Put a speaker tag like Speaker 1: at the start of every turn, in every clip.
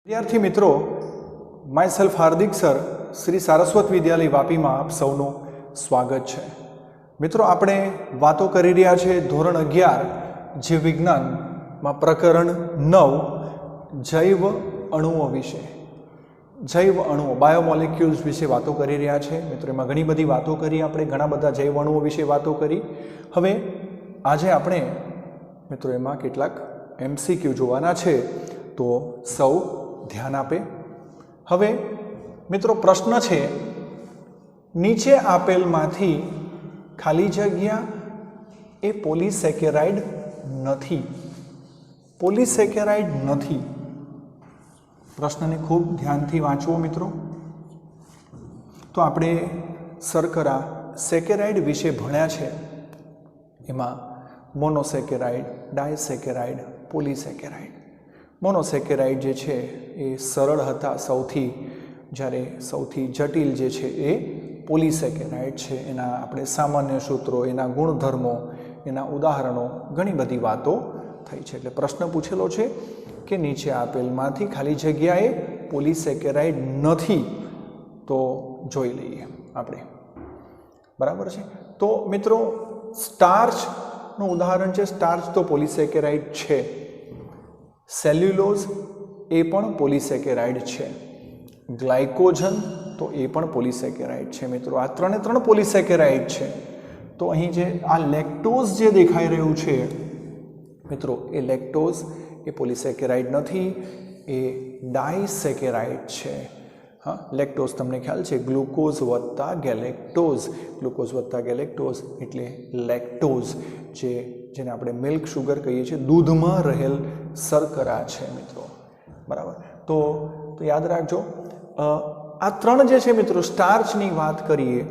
Speaker 1: विद्यार्थी मित्रों, my self Hardik sir Shri Saraswat विद्यालय वापी में आप सौनु स्वागत है। मित्रों, आपणे वातो करी रह्या छे धोरण 11 जीव विज्ञान में प्रकरण 9 जैव अणुओं विषे। जैव अणुओं बायोमोलिक्यूल्स विषे वातो करी रह्या छे। मित्रों, एमां घणी बधी वातो करी, आपणे घणा बधा जैव अणुओं विषे वातो करी। हवे आजे आपणे मित्रों एमां केटलाक एमसीक्यू जोवाना छे, तो सौ ध्यान आपे। हवे मित्रों प्रश्न छे, नीचे आपेल मांथी खाली जग्या ए पॉलीसेकेराइड नथी। पॉलीसेकेराइड नथी। प्रश्न ने खूब ध्यान थी वाँचवो मित्रों। तो आपणे सरकरा सेकेराइड विषे भण्या छे। एमां मोनोसेकेराइड, डायसेकेराइड, पॉलीसेकेराइड। मोनोसेकेराइड जे छे ए सरल हता सौथी, ज्यारे सौथी जटिल जे छे ए पॉलीसेकेराइड छे। एना आपणे सामान्य सूत्रों, एना गुणधर्मों, एना उदाहरणों घणी बधी वातो थई छे। एटले प्रश्न पूछेलो छे के नीचे आपेलमांथी खाली जग्याए पॉलीसेकेराइड नथी, तो जोई लईए आपणे। बराबर छे। तो मित्रों स्टार्च નું ઉદાહરણ છે। સ્ટાર્ચ તો પોલીસેકેરાઇડ છે। સેલ્યુલોઝ એ પણ પોલીસેકેરાઇડ છે। ગ્લાયકોજન તો એ પણ પોલીસેકેરાઇડ છે। મિત્રો આ ત્રણે ત્રણ પોલીસેકેરાઇડ છે। તો અહીં જે આ લેક્ટોઝ જે દેખાઈ રહ્યું છે મિત્રો, એ લેક્ટોઝ એ પોલીસેકેરાઇડ નથી, એ ડાયસેકેરાઇડ છે। हाँ, लेक्टोज तमने ख्याल है, ग्लूकोज वत्ता गैलेक्टोज। ग्लूकोज वत्ता गैलेक्टोज एटले लेक्टोज, जेने आपणे मिल्क शुगर कहीए छीए, दूध में रहेल शर्करा है मित्रों। बराबर। तो याद राखजो। आ त्रण जे छे मित्रों, स्टार्चनी बात करिए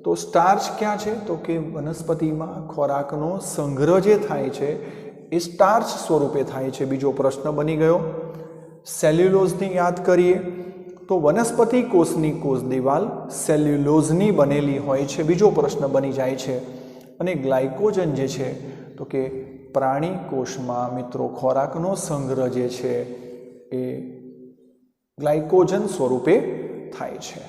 Speaker 1: तो स्टार्च क्या है, तो कि वनस्पति में खोराकनो संग्रह जे थाय छे ए स्टार्च स्वरूपे थाय छे। बीजो प्रश्न बनी गयो। सेल्युलोजनी याद करिए तो वनस्पति कोषनी कोष दीवाल सेल्युलोजनी बनेली होय छे। बीजो प्रश्न बनी जाय छे। अने ग्लायकोजन जे छे तो कि प्राणी कोषमां मित्रों खोराकनो संग्रह जे छे ए ग्लायकोजन स्वरूपे थाय छे।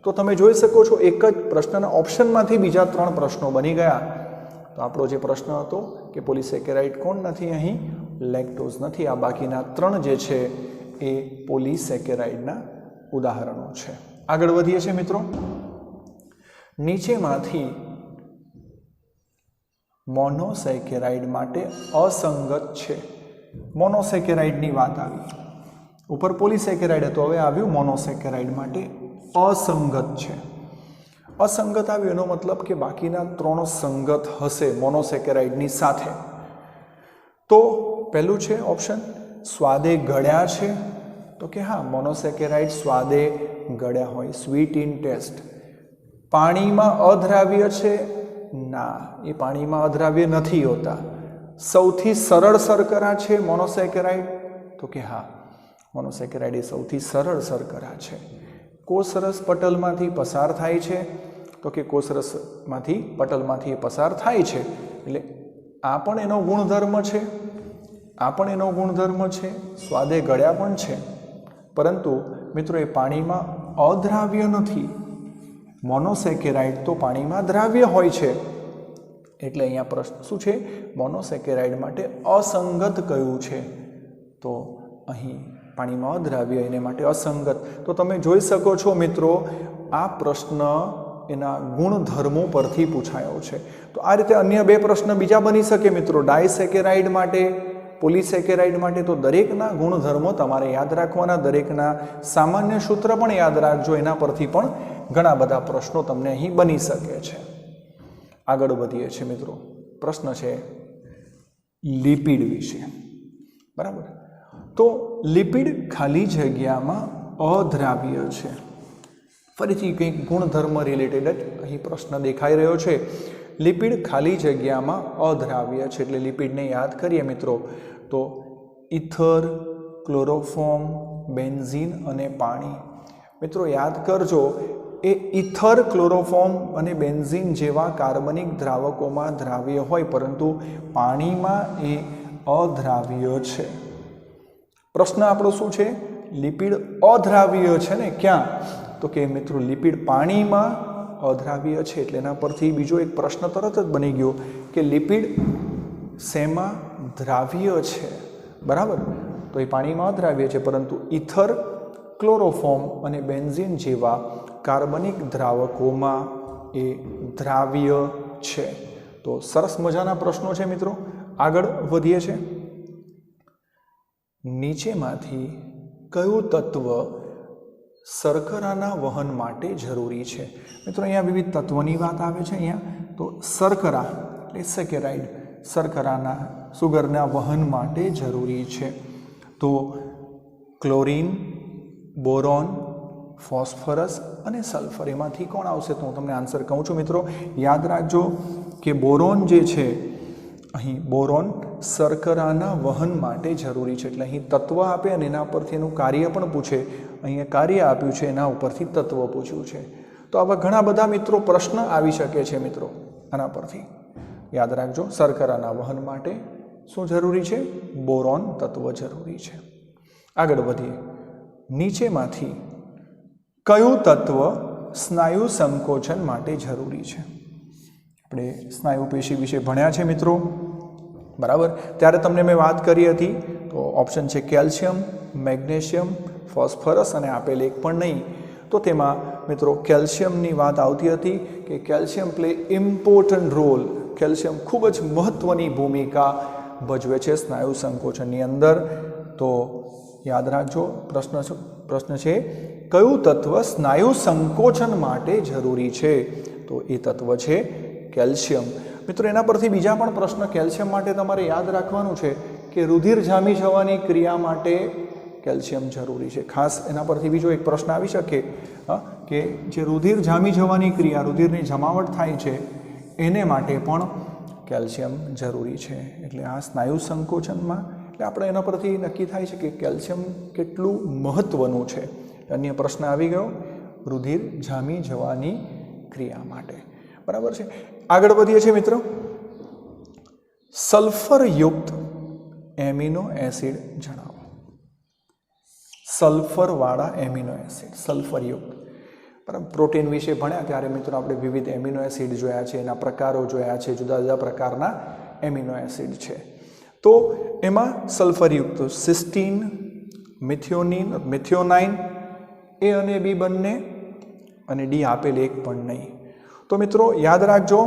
Speaker 1: तो तमे जोई शको छो एक ज प्रश्नना ऑप्शनमांथी बीजा त्रण प्रश्नो बनी गया। तो आपणो जे प्रश्न हतो कि पॉलीसेकेराइड कोण नथी, अहीं लेक्टोज नथी। आ बाकीना त्रण जे छे ए पॉलीसेकेराइडना उदाहरणों छे। आगळ वधीए छे मित्रों। नीचेमांथी मोनोसेकेराइड माटे असंगत छे। मोनोसेकेराइडनी वात आवी, उपर पॉलीसेकेराइड हतो, हवे आव्युं मोनोसेकेराइड माटे असंगत छे। असंगत आव्युं एनो मतलब के बाकीना त्रण संगत हशे मोनोसेकेराइडनी साथे। तो पहेलुं छे ऑप्शन, स्वादे गळ्या छे, तो कि हाँ मोनोसेकेराइड स्वादे गळ्या होय, स्वीट इन टेस्ट। पाणी में अद्राव्य छे, ना, ये पाणी में अद्राव्य नहीं होता। सौथी सरल शर्करा छे मोनोसेकेराइड, तो कि हाँ मोनोसेकेराइड ए सौथी सरल शर्करा छे। कोषरस पटलमांथी पसार थाय छे, तो कि कोषरसमांथी पटलमांथी पसार थाय छे, एटले आ पण एनो गुणधर्म छे, आ पण एनो गुणधर्म छे। स्वादे गळ्या पण छे, परंतु मित्रों ए पाणी में अद्राव्य नहीं। मोनोसेकेराइड तो पाणी में द्राव्य होय छे, एटले अहींया प्रश्न शुं छे, मोनोसेकेराइड माटे असंगत कह्युं छे। तो अहीं पाणी में अद्राव्य एने माटे असंगत। तो तमे जोई शको छो मित्रों, आ प्रश्न एना गुणधर्मों परथी पूछायो छे। तो आ रीते अन्य बे प्रश्न बीजा बनी शके मित्रों। डायसेकेराइड माटे, पॉलीसेकेराइड माटे तो दरेकना गुणधर्मो तमारे याद राखवाना, दरेकना सामान्य सूत्र पण याद राखजो। एना परथी पण घणा बधा प्रश्नों तमने अहीं बनी शके छे। आगळ वधीए छे मित्रों। प्रश्न छे लिपिड विषे। बराबर। तो लिपिड खाली जग्यामां अद्राव्य छे। फरीथी कंईक गुणधर्म रिलेटेड ज अहीं प्रश्न देखाई रह्यो छे। लिपिड खाली जग्यामां अद्राव्य छे, एटले लिपिडने याद करीए मित्रों तो ईथर, क्लोरोफॉर्म, बेन्जीन अने पाणी। मित्रों याद करजो, ए ईथर, क्लोरोफॉर्म अने बेन्जीन जेवा कार्बनिक द्रावकोमां द्राव्य होय, परंतु पाणीमां ए अद्राव्य छे। प्रश्न आपणो शुं छे, લિપિડ અદ્રાવ્ય છે ને ક્યાં, તો કે મિત્રો લિપિડ પાણીમાં અદ્રાવ્ય છે, એટલે એના પરથી બીજો એક પ્રશ્ન તરત જ બની ગયો કે લિપિડ શેમાં દ્રાવ્ય છે, બરાબર. તો એ પાણીમાં અદ્રાવ્ય છે, પરંતુ ઇથર, ક્લોરોફોર્મ અને બેન્ઝીન જેવા કાર્બનિક દ્રાવકોમાં એ દ્રાવ્ય છે. તો સરસ મજાના પ્રશ્નો છે મિત્રો. આગળ વધીએ છીએ. નીચેમાંથી કયું તત્વ શર્કરાના વહન માટે જરૂરી છે? મિત્રો અહીંયા વિવિધ તત્વોની વાત આવે છે. અહીંયા તો શર્કરા એટલે સેકેરાઇડ, શર્કરાના સુગરના વહન માટે જરૂરી છે. તો ક્લોરીન, બોરોન, ફોસ્ફરસ અને સલ્ફર, એમાંથી કોણ આવશે? તો હું તમને આન્સર કહું છું મિત્રો. યાદ રાખજો કે બોરોન જે છે, અહીં બોરોન શર્કરાના વહન માટે જરૂરી છે. એટલે અહીં તત્વ આપે અને એના પરથી એનું કાર્ય પણ પૂછે. અહીંયા કાર્ય આપ્યું છે, એના ઉપરથી તત્વ પૂછ્યું છે. તો આવા ઘણા બધા મિત્રો પ્રશ્ન આવી શકે છે મિત્રો આના પરથી. યાદ રાખજો, શર્કરાના વહન માટે શું જરૂરી છે? બોરોન તત્વ જરૂરી છે. આગળ વધીએ. નીચેમાંથી કયું તત્વ સ્નાયુ સંકોચન માટે જરૂરી છે? આપણે સ્નાયુ પેશી વિશે ભણ્યા છે મિત્રો, બરાબર. ત્યારે તમને મેં વાત કરી હતી. તો ઓપ્શન છે કેલ્શિયમ, મેગ્નેશિયમ, ફોસ્ફરસ અને આપેલ એક પણ નહીં. તો તેમાં મિત્રો કેલ્શિયમની વાત આવતી હતી કે calcium play important role, calcium ખૂબ જ મહત્ત્વની ભૂમિકા ભજવે છે સ્નાયુ સંકોચનની અંદર. તો યાદ રાખજો, પ્રશ્ન છે કયું તત્વ સ્નાયુ સંકોચન માટે જરૂરી છે? તો એ તત્વ છે કેલ્શિયમ. મિત્રો એના પરથી બીજા પણ પ્રશ્ન કેલ્શિયમ માટે તમારે યાદ રાખવાનું છે કે રુધિર જામી જવાની ક્રિયા માટે કેલ્શિયમ જરૂરી છે. ખાસ એના પરથી બીજો એક પ્રશ્ન આવી શકે કે જે રુધિર જામી જવાની ક્રિયા, રુધિરની જમાવટ થાય છે, એને માટે પણ કેલ્શિયમ જરૂરી છે. એટલે આ સ્નાયુ સંકોચનમાં એટલે આપણે એના પરથી નક્કી થાય છે કે કેલ્શિયમ કેટલું મહત્ત્વનું છે. અન્ય પ્રશ્ન આવી ગયો રુધિર જામી જવાની ક્રિયા માટે, બરાબર છે. આગળ વધીએ છીએ મિત્રો. સલ્ફરયુક્ત એમિનો એસિડ જણાવો. સલ્ફરવાળા એમિનો એસિડ, સલ્ફરયુક્ત, બરાબર. પ્રોટીન વિશે ભણ્યા ત્યારે મિત્રો આપણે વિવિધ એમિનો એસિડ જોયા છે, એના પ્રકારો જોયા છે, જુદા જુદા પ્રકારના એમિનો એસિડ છે. તો એમાં સલ્ફરયુક્ત સિસ્ટીન, મિથિયોનાઇન, એ અને બી બંને, અને ડી આપેલ એક પણ નહીં. તો મિત્રો યાદ રાખજો,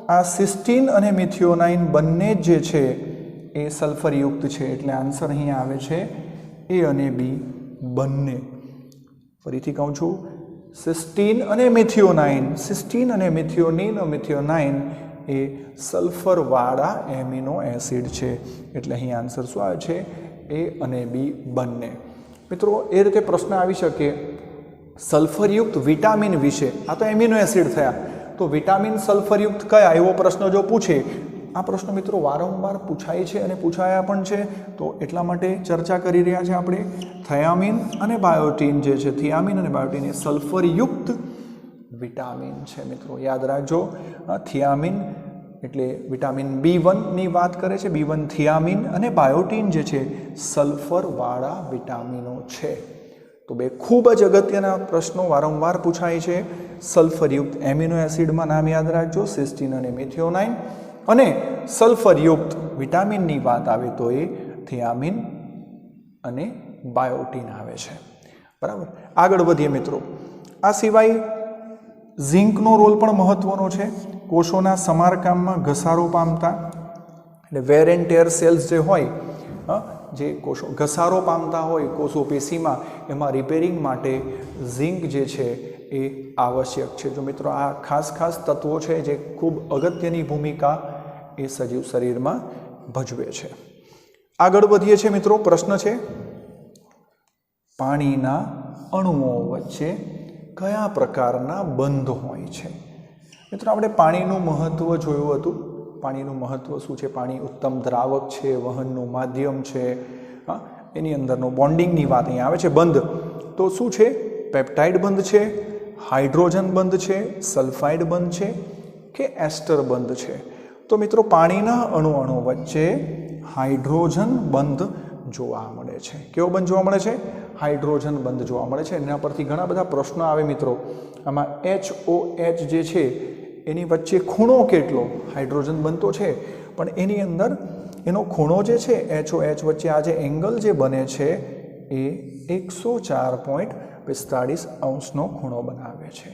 Speaker 1: આ સિસ્ટીન અને મિથિયોનાઇન બંને જે છે એ સલ્ફરયુક્ત છે. એટલે આન્સર અહીંયા આવે છે એ અને બી બંને. ફરીથી કહું છું, સિસ્ટીન અને મિથિયોનાઇન, સિસ્ટીન અને મિથિયોનાઇન એ સલ્ફરવાળા એમિનો એસિડ છે. એટલે અહીં આન્સર શું આવે છે? એ અને બી બંને. મિત્રો એ રીતે પ્રશ્ન આવી શકે સલ્ફરયુક્ત વિટામિન વિશે. આ તો એમિનો એસિડ થયા, તો વિટામિન સલ્ફરયુક્ત કયા, એવો પ્રશ્ન જો પૂછે, આ પ્રશ્ન મિત્રો વારંવાર પૂછાય છે અને પૂછાયા પણ છે. તો એટલા માટે ચર્ચા કરી રહ્યા છે આપણે. થયામીન અને બાયોટીન જે છે, થિયામીન અને બાયોટીન એ સલ્ફરયુક્ત વિટામિન છે મિત્રો. યાદ રાખજો, થિયામીન એટલે વિટામિન B1ની વાત કરે છે, B1 થિયામીન, અને બાયોટીન જે છે સલ્ફરવાળા વિટામિનો છે. તો બે ખૂબ જ અગત્યના પ્રશ્નો વારંવાર પૂછાય છે. સલ્ફરયુક્ત એમિનો એસિડમાં નામ યાદ રાખજો, સિસ્ટીન અને મિથિયોનાઇન, અને સલ્ફરયુક્ત વિટામિનની વાત આવે તો એ થિયામીન અને બાયોટીન આવે છે, બરાબર. આગળ વધીએ મિત્રો. આ સિવાય ઝિંકનો રોલ પણ મહત્વનો છે. કોષોના સમારકામમાં ઘસારો પામતા, એટલે વેર એન્ડ ટેર સેલ્સ જે હોય, જે કોષો ઘસારો પામતા હોય કોષો પેશીમાં, એમાં રિપેરિંગ માટે ઝિંક જે છે એ આવશ્યક છે. જો મિત્રો આ ખાસ તત્વો છે જે ખૂબ અગત્યની ભૂમિકા એ સજીવ શરીરમાં ભજવે છે. આગળ વધીએ છીએ મિત્રો. પ્રશ્ન છે પાણીના અણુઓ વચ્ચે કયા પ્રકારના બંધ હોય છે? મિત્રો આપણે પાણીનું મહત્ત્વ જોયું હતું. પાણીનું મહત્ત્વ શું છે? પાણી ઉત્તમ દ્રાવક છે, વહનનું માધ્યમ છે. એની અંદરનો બોન્ડિંગની વાત અહીંયા આવે છે. બંધ તો શું છે? પેપ્ટાઇડ બંધ છે, હાઇડ્રોજન બંધ છે, સલ્ફાઇડ બંધ છે કે એસ્ટર બંધ છે? તો મિત્રો પાણીના અણુ વચ્ચે હાઇડ્રોજન બંધ જોવા મળે છે। કેવો બંધ જોવા મળે છે? હાઇડ્રોજન બંધ જોવા મળે છે। એના પરથી ઘણા બધા પ્રશ્નો આવે મિત્રો। આમાં HOH જે છે એની વચ્ચે ખૂણો કેટલો? હાઇડ્રોજન બંધ તો છે પણ એની અંદર એનો ખૂણો જે છે HOH વચ્ચે આ જે એંગલ જે બને છે એ 104.45 ખૂણો બનાવે છે।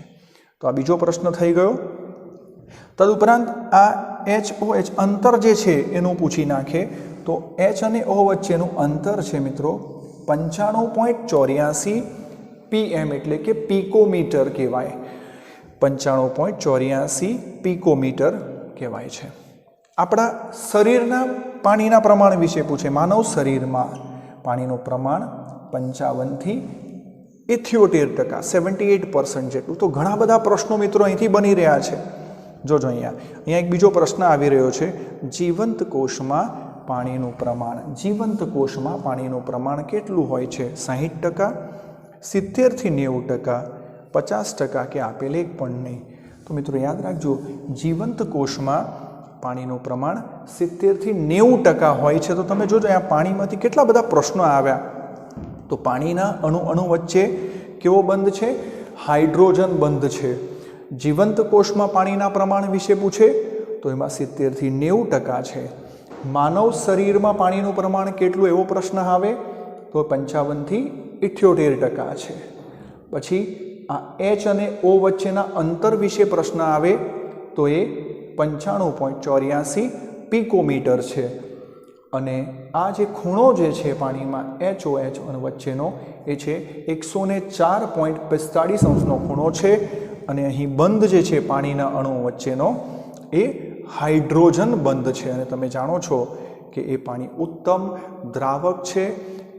Speaker 1: તો આ બીજો પ્રશ્ન થઈ ગયો। તદુપરાંત આ HOH અંતર જે છે એનું પૂછી નાખે તો H અને O વચ્ચેનું અંતર છે મિત્રો 95.84 PM એટલે કે પિકોમીટર કહેવાય। 95.84 પિકોમીટર કહેવાય છે। આપણા શરીરના પાણીના પ્રમાણ વિશે પૂછે। માનવ શરીરમાં પાણીનું પ્રમાણ 55 થી 78%, 78% જેટલું। તો ઘણા બધા પ્રશ્નો મિત્રો અહીંથી બની રહ્યા છે। જોજો અહીંયા એક બીજો પ્રશ્ન આવી રહ્યો છે। જીવંત કોષમાં પાણીનું પ્રમાણ, જીવંત કોષમાં પાણીનું પ્રમાણ કેટલું હોય છે? 60%, 70 થી 90%, 50% કે આપેલ એક પણ નહીં। તો મિત્રો યાદ રાખજો, જીવંત કોષમાં પાણીનું પ્રમાણ 70 થી 90% હોય છે। તો તમે જોજો અહીંયા પાણીમાંથી કેટલા બધા પ્રશ્નો આવ્યા। તો પાણીના અણુ વચ્ચે કેવો બંધ છે? હાઇડ્રોજન બંધ છે। જીવંત કોષમાં પાણીના પ્રમાણ વિશે પૂછે તો એમાં 70 થી 90% છે। માનવ શરીરમાં પાણીનું પ્રમાણ કેટલું એવો પ્રશ્ન આવે તો 55 થી 78% છે। પછી આ H અને O વચ્ચેના અંતર વિશે પ્રશ્ન આવે તો એ 95.84 પિકોમીટર છે। અને આ જે ખૂણો જે છે પાણીમાં HOH વચ્ચેનો એ છે 104.45 ખૂણો છે। અને અહીં બંધ જે છે પાણીના અણુ વચ્ચેનો એ હાઇડ્રોજન બંધ છે। અને તમે જાણો છો કે એ પાણી ઉત્તમ દ્રાવક છે,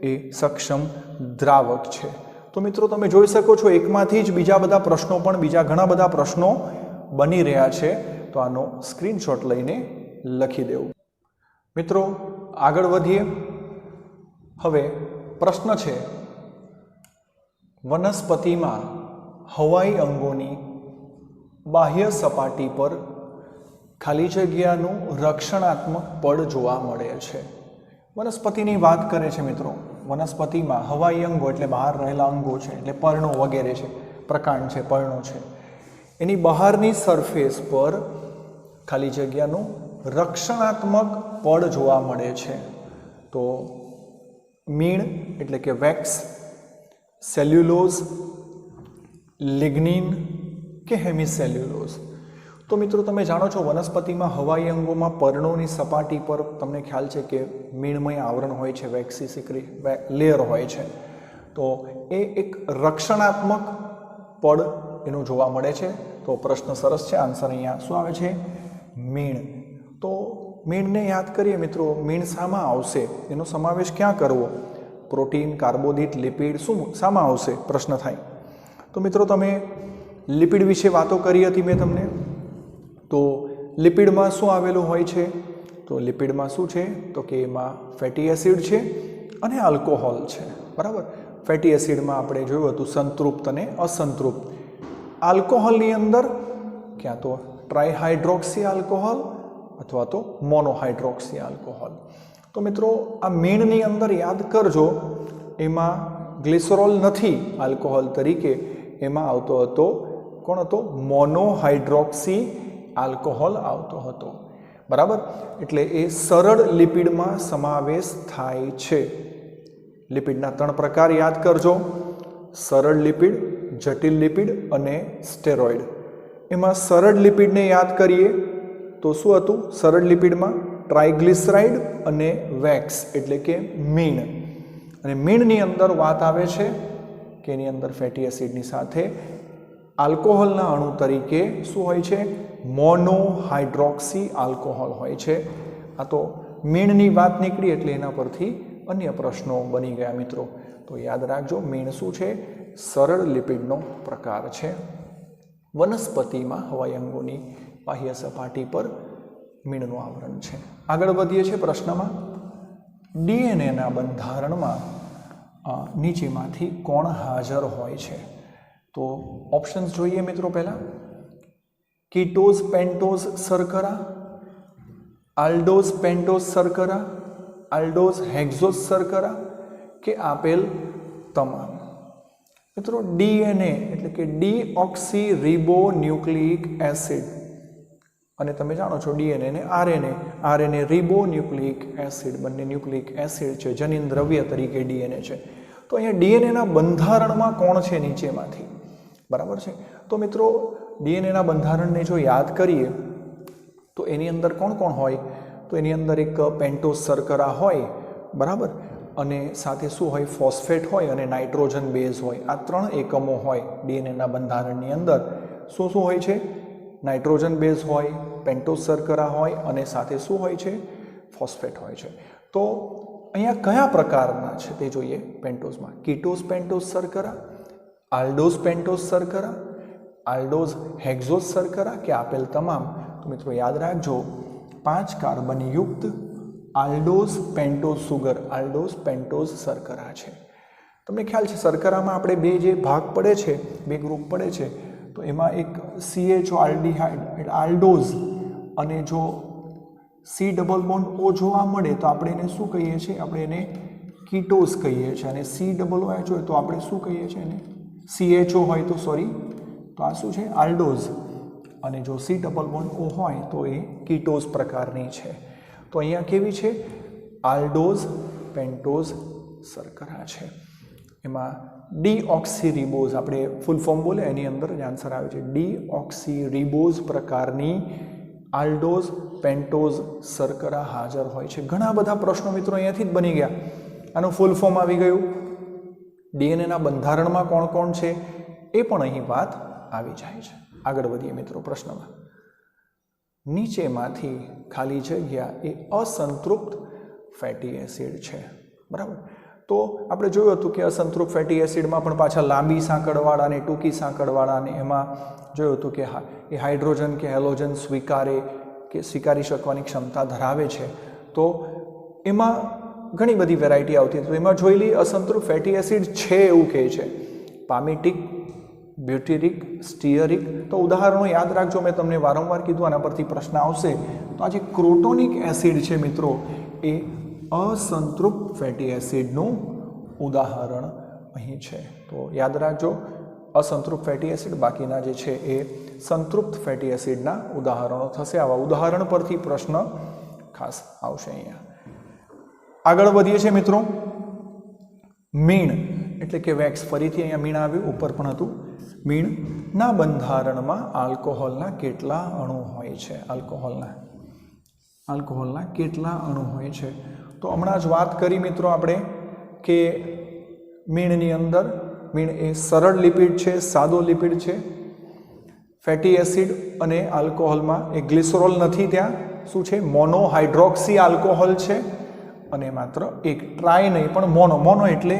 Speaker 1: એ સક્ષમ દ્રાવક છે। તો મિત્રો તમે જોઈ શકો છો એકમાંથી જ બીજા બધા પ્રશ્નો પણ બીજા ઘણા બધા પ્રશ્નો બની રહ્યા છે। તો આનો સ્ક્રીનશોટ લઈને લખી દેવું। મિત્રો આગળ વધીએ। હવે પ્રશ્ન છે, વનસ્પતિમાં હવાઈ અંગોની બાહ્ય સપાટી પર ખાલી જગ્યાનું રક્ષણાત્મક પડ જોવા મળે છે। વનસ્પતિની વાત કરે છે મિત્રો। વનસ્પતિમાં હવાઈ અંગો એટલે બહાર રહેલા અંગો છે, એટલે પર્ણો વગેરે છે, પ્રકાંડ છે, પર્ણો છે, એની બહારની સરફેસ પર ખાલી જગ્યાનું રક્ષણાત્મક પડ જોવા મળે છે। તો મીણ એટલે કે વેક્સ, સેલ્યુલોઝ, લિગ્નિન કે હેમિસેલ્યુલોઝ। તો મિત્રો તમે જાણો છો વનસ્પતિમાં હવાઈ અંગોમાં પર્ણોની સપાટી પર તમને ખ્યાલ છે કે મીણમય આવરણ હોય છે, વેક્સિસિક્રી લેયર હોય છે। તો એ એક રક્ષણાત્મક પડ એનું જોવા મળે છે। તો પ્રશ્ન સરસ છે, આન્સર અહીંયા શું આવે છે? મીણ। તો મીણને યાદ કરીએ મિત્રો, મીણ શામાં આવશે? એનો સમાવેશ ક્યાં કરવો? પ્રોટીન, કાર્બોદિત, લિપિડ શું શામાં આવશે? પ્રશ્ન થાય। તો મિત્રો તમે લિપિડ વિશે વાતો કરી હતી મેં તમને। તો લિપિડમાં શું આવેલું હોય છે? તો લિપિડમાં શું છે તો કે એમાં ફેટી એસિડ છે અને આલ્કોહોલ છે, બરાબર। ફેટી એસિડમાં આપણે જોયું હતું સંતૃપ્ત અને અસંતૃપ્ત। આલ્કોહોલની અંદર ક્યાં તો ટ્રાયહાઇડ્રોક્સી આલ્કોહોલ અથવા તો મોનોહાઇડ્રોક્સી આલ્કોહોલ। તો મિત્રો આ મીણની અંદર યાદ કરજો, એમાં ગ્લિસરોલ નથી આલ્કોહોલ તરીકે, એમાં આવતો હતો કોણ હતો? મોનોહાઇડ્રોક્સી આલ્કોહોલ આવતો હતો, બરાબર। એટલે એ સરળ લિપિડમાં સમાવેશ થાય છે। લિપિડના 3 પ્રકાર યાદ કરજો: સરળ લિપિડ, જટિલ લિપિડ અને સ્ટેરોઇડ। એમાં સરળ લિપિડને યાદ કરીએ તો શું હતું? સરળ લિપિડમાં ટ્રાઇગ્લિસરાઇડ અને વેક્સ એટલે કે મીણ। અને મીણની અંદર વાત આવે છે કે એની અંદર ફેટી એસિડની સાથે આલ્કોહોલના અણુ તરીકે શું હોય છે? મોનોહાઇડ્રોક્સી આલ્કોહોલ હોય છે। આ તો મીણની વાત નીકળી એટલે એના પરથી અન્ય પ્રશ્નો બની ગયા મિત્રો। તો યાદ રાખજો, મીણ શું છે? સરળ લિપિડનો પ્રકાર છે। વનસ્પતિમાં હવાઈ અંગોની બાહ્ય સપાટી પર મીણનું આવરણ છે। આગળ વધીએ છીએ પ્રશ્નમાં। ડીએનએના બંધારણમાં નીચેમાંથી કોણ હાજર હોય છે? તો ઓપ્શન્સ જોઈએ મિત્રો। પહેલા કીટોઝ પેન્ટોઝ શર્કરા, આલ્ડોઝ પેન્ટોઝ શર્કરા, આલ્ડોઝ હેક્ઝોઝ શર્કરા કે આપેલ તમામ? મિત્રો ડીએનએ એટલે કે ડીઓક્સી રિબોન્યુક્લિક એસિડ, અને તમે જાણો છો ડીએનએ ને આરએનએ રિબોન્યુક્લિક એસિડ, બંને ન્યુક્લિક એસિડ છે, જનીન દ્રવ્ય તરીકે ડીએનએ છે. તો અહીંયા ડીએનએના બંધારણમાં કોણ છે નીચેમાંથી? બરાબર છે. તો મિત્રો ડીએનએના બંધારણને જો યાદ કરીએ તો એની અંદર કોણ કોણ હોય? તો એની અંદર એક પેન્ટોઝ શર્કરા હોય, બરાબર, અને સાથે શું હોય? ફોસ્ફેટ હોય અને નાઇટ્રોજન બેઝ હોય. આ 3 એકમો હોય ડીએનએના બંધારણની અંદર. શું શું હોય છે? નાઇટ્રોજન બેઝ હોય, પેન્ટોઝ શર્કરા હોય અને સાથે શું હોય છે? ફોસ્ફેટ હોય છે. તો અહીંયા કયા પ્રકારના છે તે જોઈએ. પેન્ટોઝમાં કીટોઝ પેન્ટોઝ શર્કરા, આલ્ડોઝ પેન્ટોઝ શર્કરા, આલ્ડોઝ હેક્ઝોઝ શર્કરા કે આપેલ તમામ? તો મિત્રો યાદ રાખજો 5 કાર્બન યુક્ત આલ્ડોઝ પેન્ટોઝ સુગર, આલ્ડોઝ પેન્ટોઝ શર્કરા છે. તમને ખ્યાલ છે શર્કરામાં આપણે બે જે ભાગ પડે છે, બે ગ્રુપ પડે છે, તો એમાં એક CHO આલ્ડીહાઇડ એટલે આલ્ડોઝ, અને જો C ડબલ બોન્ડ O જોવા મળે તો આપણે એને શું કહીએ છીએ? આપણે એને કીટોઝ કહીએ છીએ. અને C ડબલ OH હોય તો આપણે શું કહીએ છીએ? એને CHO હોય તો સોરી, તો આ શું છે? આલ્ડોઝ. અને જો C ડબલ બોન્ડ O હોય તો એ કીટોઝ પ્રકારની છે. તો અહીંયા કેવી છે? આલ્ડોઝ પેન્ટોઝ શર્કરા છે. એમાં ડીઓક્સીરિબોઝ, આપણે ફૂલ ફોર્મ બોલે એની અંદર જ આન્સર આવે છે. ડીઓક્સીરિબોઝ પ્રકારની આલ્ડોઝ પેન્ટોઝ શર્કરા હાજર હોય છે. ઘણા બધા પ્રશ્નો મિત્રો અહીંયાથી જ બની ગયા. આનું ફૂલ ફોર્મ આવી ગયું. ડીએનએના બંધારણમાં કોણ કોણ છે એ પણ અહીં વાત આવી જાય છે. આગળ વધીએ મિત્રો પ્રશ્નમાં. નીચેમાંથી ખાલી જગ્યા એ અસંતૃપ્ત ફેટી એસિડ છે, બરાબર. તો આપણે જોયું હતું કે અસંતૃપ્ત ફેટી એસિડમાં પણ પાછા લાંબી સાંકળવાળા અને ટૂંકી સાંકળવાળા, અને એમાં જોયું હતું કે એ હાઇડ્રોજન કે હેલોજન સ્વીકારી શકવાની ક્ષમતા ધરાવે છે. તો એમાં ઘણી બધી વેરાયટી આવતી હતી. તો એમાં જોયેલી અસંતૃપ્ત ફેટી એસિડ છે એવું કહે છે પામિટિક, બ્યુટેરિક, સ્ટીયરિક. તો ઉદાહરણો યાદ રાખજો, મેં તમને વારંવાર કીધું, આના પરથી પ્રશ્ન આવશે. તો આ જે ક્રોટોનિક એસિડ છે મિત્રો, એ અસંતૃપ્ત ફેટી એસિડનું ઉદાહરણ અહીં છે. તો યાદ રાખજો અસંતૃપ્ત ફેટી એસિડ, બાકીના જે છે એ સંતૃપ્ત ફેટી એસિડના ઉદાહરણો થશે. આવા ઉદાહરણ પરથી પ્રશ્ન ખાસ આવશે અહીંયા. આગળ વધીએ છીએ મિત્રો. મીણ એટલે કે વેક્સ, ફરીથી અહીંયા મીણ આવ્યું, ઉપર પણ હતું. મીણના બંધારણમાં આલ્કોહોલના કેટલા અણુ હોય છે? આલ્કોહોલના કેટલા અણુ હોય છે? તો હમણાં જ વાત કરી મિત્રો આપણે કે મીણની અંદર, મીણ એ સરળ લિપિડ છે, સાદો લિપિડ છે. ફેટી એસિડ અને આલ્કોહોલમાં એ ગ્લિસરોલ નથી, ત્યાં શું છે? મોનોહાઇડ્રોક્સી આલ્કોહોલ છે. અને માત્ર એક, ટ્રાય નહીં પણ મોનો એટલે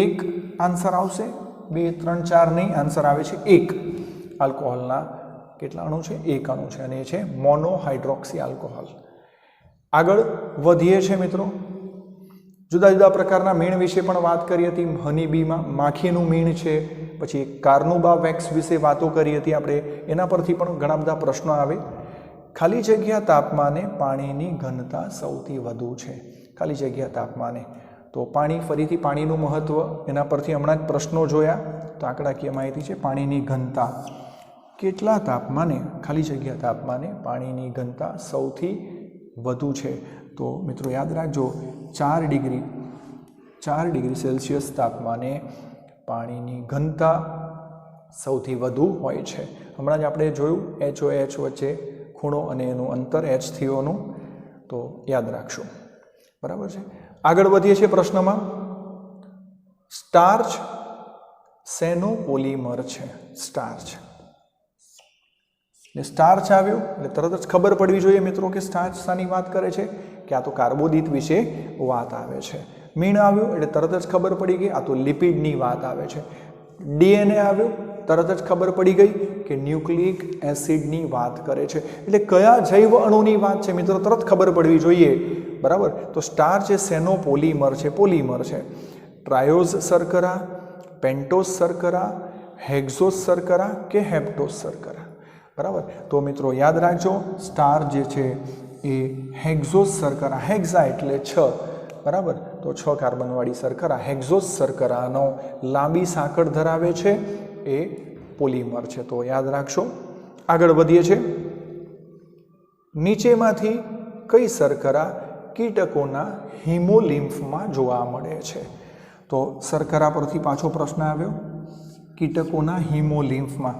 Speaker 1: એક આન્સર આવશે, 2, 3, 4 નહીં, આન્સર આવે છે 1. આલ્કોહોલના કેટલા અણુ છે? 1 અણુ છે, અને એ છે મોનોહાઇડ્રોક્સી આલ્કોહોલ. આગળ વધીએ છીએ મિત્રો. જુદા જુદા પ્રકારના મીણ વિશે પણ વાત કરી હતી. હની બીમાં માખીનું મીણ છે, પછી કાર્નુબા વેક્સ વિશે વાતો કરી હતી આપણે, એના પરથી પણ ઘણા બધા પ્રશ્નો આવે. ખાલી જગ્યા તાપમાને પાણીની ઘનતા સૌથી વધુ છે. ખાલી જગ્યા તાપમાને, તો પાણી, ફરીથી પાણીનું મહત્વ, એના પરથી હમણાં જ પ્રશ્નો જોયા. તો આંકડાકીય માહિતી છે. પાણીની ઘનતા કેટલા તાપમાને, ખાલી જગ્યા તાપમાને પાણીની ઘનતા સૌથી વધુ છે? તો મિત્રો યાદ રાખજો 4 ડિગ્રી સેલ્સિયસ તાપમાને પાણીની ઘનતા સૌથી વધુ હોય છે. હમણાં જ આપણે જોયું HOH વચ્ચે ખૂણો અને એનું અંતર H3Oનું, તો યાદ રાખશો, બરાબર છે. આગળ વધીએ છીએ પ્રશ્નમાં. સ્ટાર્ચ શેનો પોલિમર છે? સ્ટાર્ચ આવ્યું એટલે તરત જ ખબર પડવી જોઈએ મિત્રો કે સ્ટાર્ચ શાની વાત કરે છે, કે આ તો કાર્બોદિત વિશે વાત આવે છે. મીણ આવ્યું એટલે તરત જ ખબર પડી ગઈ, આ તો લિપિડની વાત આવે છે. ડીએનએ આવ્યું, તરત જ ખબર પડી ગઈ કે ન્યુક્લિક એસિડની વાત કરે છે. એટલે કયા જૈવ અણુની વાત છે મિત્રો, તરત ખબર પડવી જોઈએ, બરાબર. તો સ્ટાર્ચ એ શેનો પોલિમર છે? પોલિમર છે. ટ્રાયોઝ શર્કરા, પેન્ટોઝ શર્કરા, હેક્ઝોઝ શર્કરા કે હેપ્ટોઝ શર્કરા, બરાબર. તો મિત્રો યાદ રાખજો સ્ટાર્ચ જે છે એ હેક્ઝોઝ શર્કરા, હેક્ઝા એટલે 6, બરાબર. તો 6 કાર્બનવાળી શર્કરા હેક્ઝોસ શર્કરાનો લાંબી સાંકળ ધરાવે છે એ પોલિમર છે. તો યાદ રાખશો. આગળ વધીએ છીએ. નીચેમાંથી કઈ શર્કરા કીટકોના હિમોલિમ્ફમાં જોવા મળે છે? તો શર્કરા પરથી પાછો પ્રશ્ન આવ્યો. કીટકોના હિમોલિમ્ફમાં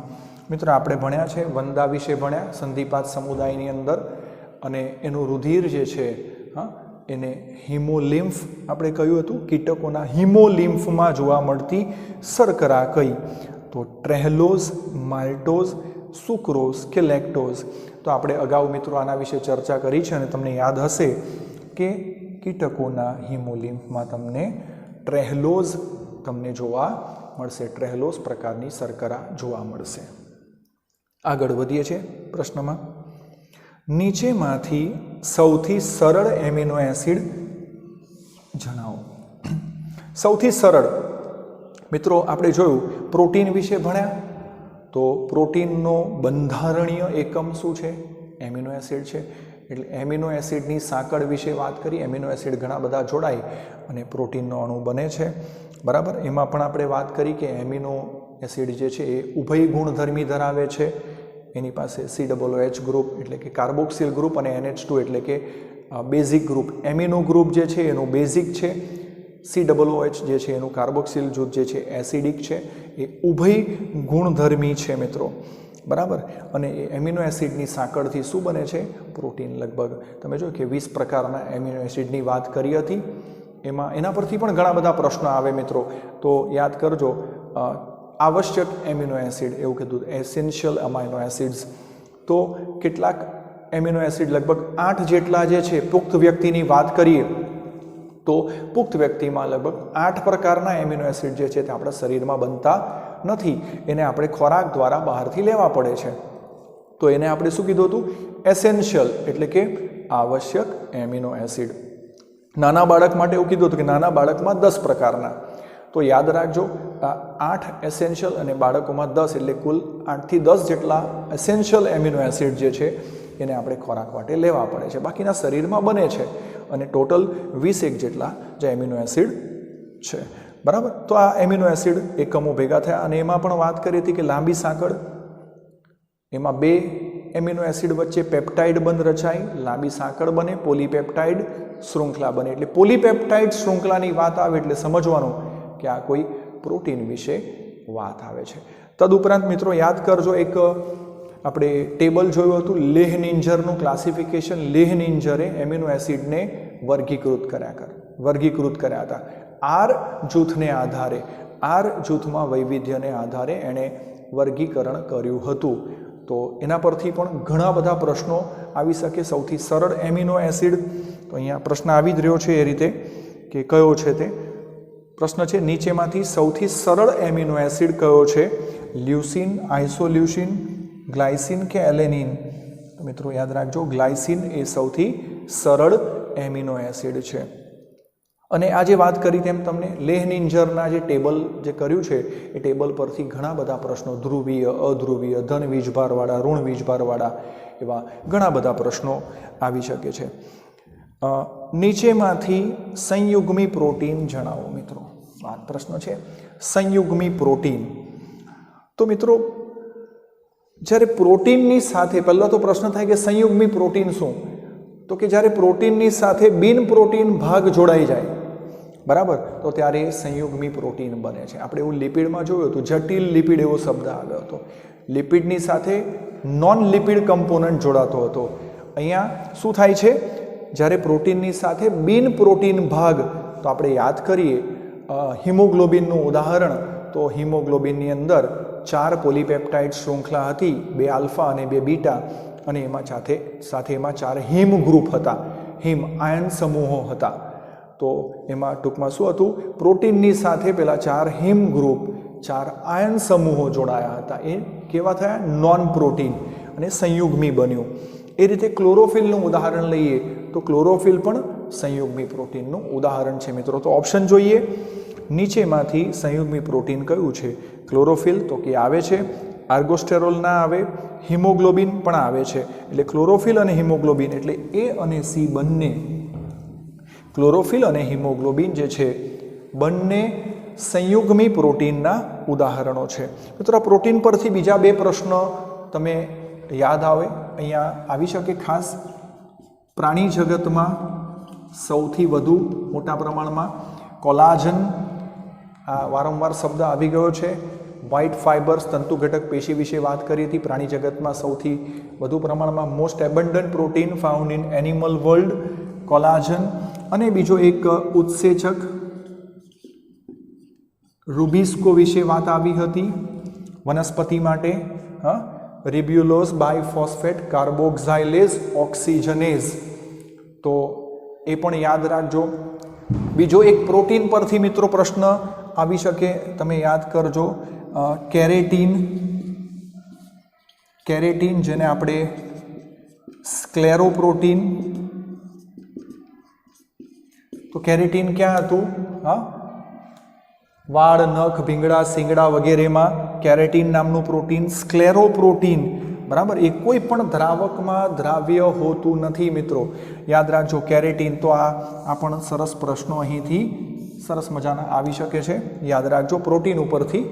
Speaker 1: મિત્રો આપણે ભણ્યા છે, વંદા વિશે ભણ્યા, સંધિપાત સમુદાયની અંદર, અને એનું રુધિર જે છે એને હિમોલિમ્ફ આપણે કહ્યું હતું. કીટકોના હિમોલિમ્ફમાં જોવા મળતી શર્કરા કઈ? તો ટ્રેહલોઝ, માલ્ટોઝ, સુક્રોઝ કે લેક્ટોઝ. તો આપણે અગાઉ મિત્રો આના વિશે ચર્ચા કરી છે અને તમને યાદ હશે કે કીટકોના હિમોલિમ્ફમાં તમને ટ્રેહલોઝ તમને જોવા મળશે. ટ્રેહલોઝ પ્રકારની શર્કરા જોવા મળશે. આગળ વધીએ છીએ પ્રશ્નમાં. નીચેમાંથી સૌથી સરળ એમિનો એસિડ જણાવો. સૌથી સરળ મિત્રો આપણે જોયું પ્રોટીન વિશે ભણ્યા. તો પ્રોટીનનો બંધારણીય એકમ શું છે? એમિનો એસિડ છે. એટલે એમિનો એસિડની સાંકળ વિશે વાત કરી. એમિનો એસિડ ઘણા બધા જોડાય અને પ્રોટીનનો અણુ બને છે. બરાબર. એમાં પણ આપણે વાત કરી કે એમિનો એસિડ જે છે એ ઉભય ગુણધર્મી ધરાવે છે. એની પાસે COOH ગ્રુપ એટલે કે કાર્બોક્સિલ ગ્રુપ અને NH2 એટલે કે બેઝિક ગ્રુપ. એમિનો ગ્રુપ જે છે એનું બેઝિક છે, COOH જે છે એનું કાર્બોક્સિલ જૂથ જે છે એસિડિક છે. એ ઉભય ગુણધર્મી છે મિત્રો. બરાબર. અને એ એમિનો એસિડની સાંકળથી શું બને છે? પ્રોટીન. લગભગ તમે જો કે 20 પ્રકારના એમિનો એસિડની વાત કરી હતી. એના પરથી પણ ઘણા બધા પ્રશ્નો આવે મિત્રો. તો યાદ કરજો. આવશ્યક એમિનો એસિડ એવું કીધું, એસેન્શિયલ અમાઇનો એસિડ્સ. તો કેટલાક એમિનો એસિડ લગભગ 8 જેટલા જે છે પુખ્ત વ્યક્તિની વાત કરીએ તો પુખ્ત વ્યક્તિમાં લગભગ 8 પ્રકારના એમિનો એસિડ જે છે તે આપણા શરીરમાં બનતા નથી. એને આપણે ખોરાક દ્વારા બહારથી લેવા પડે છે. તો એને આપણે શું કીધું હતું? એસેન્શિયલ એટલે કે આવશ્યક એમિનો એસિડ. નાના બાળક માટે એવું કીધું હતું કે નાના બાળકમાં 10 પ્રકારના. તો યાદ રાખજો 8 એસેન્શિયલ અને બાળકોમાં 10 એટલે કુલ 8 થી 10 જેટલા એસેન્શિયલ એમિનો એસિડ જે છે એને આપણે ખોરાક માટે લેવા પડે છે. બાકીના શરીરમાં બને છે અને ટોટલ 21 જેટલા જે એમિનો એસિડ છે. બરાબર. તો આ એમિનો એસિડ એકમો ભેગા થયા અને એમાં પણ વાત કરી હતી કે લાંબી સાંકળ, એમાં 2 એમિનો એસિડ વચ્ચે પેપ્ટાઇડ બંધ રચાય, લાંબી સાંકળ બને, પોલીપેપ્ટાઇડ શૃંખલા બને. એટલે પોલીપેપ્ટાઇડ શૃંખલાની વાત આવે એટલે સમજવાનું કે આ કોઈ પ્રોટીન વિશે વાત આવે છે. તદુપરાંત મિત્રો યાદ કરજો એક આપણે ટેબલ જોયું હતું લેહનિંજરનું ક્લાસિફિકેશન. લેહનિંજરે એમિનો એસિડને વર્ગીકૃત કર્યા હતા. આર જૂથને આધારે, આર જૂથમાં વૈવિધ્યને આધારે એણે વર્ગીકરણ કર્યું હતું. તો એના પરથી પણ ઘણા બધા પ્રશ્નો આવી શકે. સૌથી સરળ એમિનો એસિડ તો અહીંયા પ્રશ્ન આવી જ રહ્યો છે એ રીતે કે કયો છે તે પ્રશ્ન છે. નીચેમાંથી સૌથી સરળ એમિનો એસિડ કયો છે? લ્યુસીન, આઇસોલ્યુસીન, ગ્લાયસિન કે એલેનિન? તો મિત્રો યાદ રાખજો ગ્લાયસિન એ સૌથી સરળ એમિનો એસિડ છે. અને આજે વાત કરી તેમ તમને લેહનિંજરના જે ટેબલ જે કર્યું છે એ ટેબલ પરથી ઘણા બધા પ્રશ્નો ધ્રુવીય, અધ્રુવીય, ધન વીજભારવાળા, ઋણ વીજભારવાળા એવા ઘણા બધા પ્રશ્નો આવી શકે છે. નીચેમાંથી સંયુગ્મી પ્રોટીન જણાવો મિત્રો. આ પ્રશ્ન છે સંયુગ્મી પ્રોટીન. તો મિત્રો જ્યારે પ્રોટીનની સાથે પહેલાં તો પ્રશ્ન થાય કે સંયુગ્મી પ્રોટીન શું? તો કે જ્યારે પ્રોટીનની સાથે બિન પ્રોટીન ભાગ જોડાઈ જાય, બરાબર, તો ત્યારે સંયુગ્મી પ્રોટીન બને છે. આપણે એવું લિપિડમાં જોયું હતું, જટિલ લિપિડ એવો શબ્દ આવ્યો હતો. લિપિડની સાથે નોન લિપિડ કમ્પોનન્ટ જોડાતો હતો. અહીંયા શું થાય છે? જ્યારે પ્રોટીનની સાથે બિન પ્રોટીન ભાગ, તો આપણે યાદ કરીએ હિમોગ્લોબિનનું ઉદાહરણ, તો હિમોગ્લોબિનની અંદર 4 પોલીપેપ્ટાઇડ શૃંખલા હતી, 2 આલ્ફા અને 2 બીટા, અને એમાં સાથે એમાં 4 હિમ ગ્રુપ હતા, હિમ આયન સમૂહો હતા. તો એમાં ટૂંકમાં શું હતું? પ્રોટીનની સાથે પેલા 4 હિમ ગ્રુપ, 4 આયન સમૂહો જોડાયા હતા. એ કેવા થયા? નોન પ્રોટીન, અને સંયુગ્મી બન્યું. એ રીતે ક્લોરોફિલનું ઉદાહરણ લઈએ તો ક્લોરોફિલ પણ સંયુગ્મી પ્રોટીનનું ઉદાહરણ છે મિત્રો. તો ઓપ્શન જોઈએ. નીચેમાંથી સંયુગ્મી પ્રોટીન કયું છે? ક્લોરોફિલ તો કે આવે છે, આર્ગોસ્ટેરોલ ના આવે, હિમોગ્લોબિન પણ આવે છે. એટલે ક્લોરોફિલ અને હિમોગ્લોબિન એટલે A અને C બંને ક્લોરોફિલ અને હિમોગ્લોબિન જે છે બંને સંયુગ્મી પ્રોટીનના ઉદાહરણો છે. મિત્રો આ પ્રોટીન પરથી બીજા બે પ્રશ્ન તમે યાદ આવે અહીંયા આવી શકે. ખાસ પ્રાણી જગતમાં સૌથી વધુ મોટા પ્રમાણમાં કોલાજન, આ વારંવાર શબ્દ આવી ગયો છે. વ્હાઇટ ફાઇબર્સ તંતુ ઘટક પેશી વિશે વાત કરી હતી. પ્રાણી જગતમાં સૌથી વધુ પ્રમાણમાં most abundant protein found in animal world collagen. અને બીજો એક ઉત્સેચક રૂબિસ્કો વિશે વાત આવી હતી વનસ્પતિ માટે. રિબ્યુલોઝ બાયફોસ્ફેટ કાર્બોક્સાઇલેઝ ઓક્સિજનેઝ, તો એ પણ યાદ રાખજો. બીજો એક પ્રોટીન પરથી મિત્રો પ્રશ્ન આવી શકે, તમે યાદ કરજો. કેરેટીન જેને આપણે સ્ક્લેરોપ્રોટીન, તો કેરેટીન ક્યાં હતું? વાળ, નખ, ભીંગડા, શિંગડા વગેરેમાં કેરેટીન નામનું પ્રોટીન. સ્ક્લેરોપ્રોટીન, બરાબર, એ કોઈ પણ દ્રાવકમાં દ્રાવ્ય હોતું નથી મિત્રો, યાદ રાખજો કેરેટીન. તો આ પણ સરસ પ્રશ્નો અહીંથી સરસ મજાના આવી શકે છે, યાદ રાખજો પ્રોટીન ઉપરથી.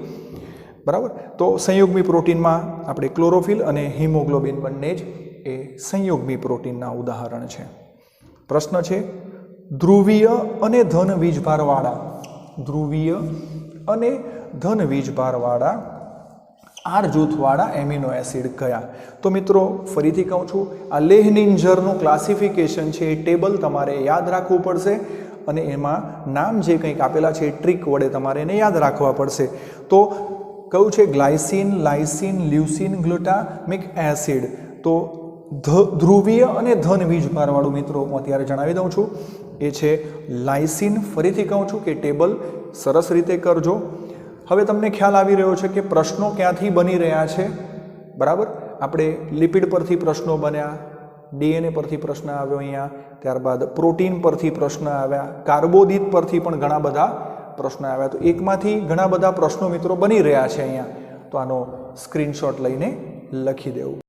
Speaker 1: બરાબર, તો સંયુગ્મી પ્રોટીનમાં આપણે ક્લોરોફિલ અને હિમોગ્લોબિન બંને જ એ સંયુગ્મી પ્રોટીનના ઉદાહરણ છે. પ્રશ્ન છે ધ્રુવીય અને ધન વીજભારવાળા, ધ્રુવીય અને ધન વીજભારવાળા આર જૂથવાળા એમિનો એસિડ કયા? તો મિત્રો ફરીથી કહું છું, આ લેહનિંજરનું ક્લાસિફિકેશન છે એ ટેબલ તમારે યાદ રાખવું પડશે અને એમાં નામ જે કંઈક આપેલા છે એ ટ્રીક વડે તમારે એને યાદ રાખવા પડશે. તો કયું છે? Glycine, lysine, લ્યુસિન, glutamic acid. તો ધ્રુવીય અને ધન વીજભારવાળું મિત્રો હું અત્યારે જણાવી દઉં છું, એ છે લાઇસિન. ફરીથી કહું છું કે ટેબલ સરસ રીતે કરજો. હવે તમને ખ્યાલ આવી રહ્યો છે કે પ્રશ્નો ક્યાંથી બની રહ્યા છે. બરાબર, આપણે લિપિડ પરથી પ્રશ્નો બન્યા, ડીએનએ પરથી પ્રશ્ન આવ્યો અહીંયા, ત્યારબાદ પ્રોટીન પરથી પ્રશ્ન આવ્યા, કાર્બોદિત પરથી પણ ઘણા બધા પ્રશ્નો આવ્યા. તો એકમાંથી ઘણા બધા પ્રશ્નો મિત્રો બની રહ્યા છે અહીંયા, તો આનો સ્ક્રીનશોટ લઈને લખી દેવું.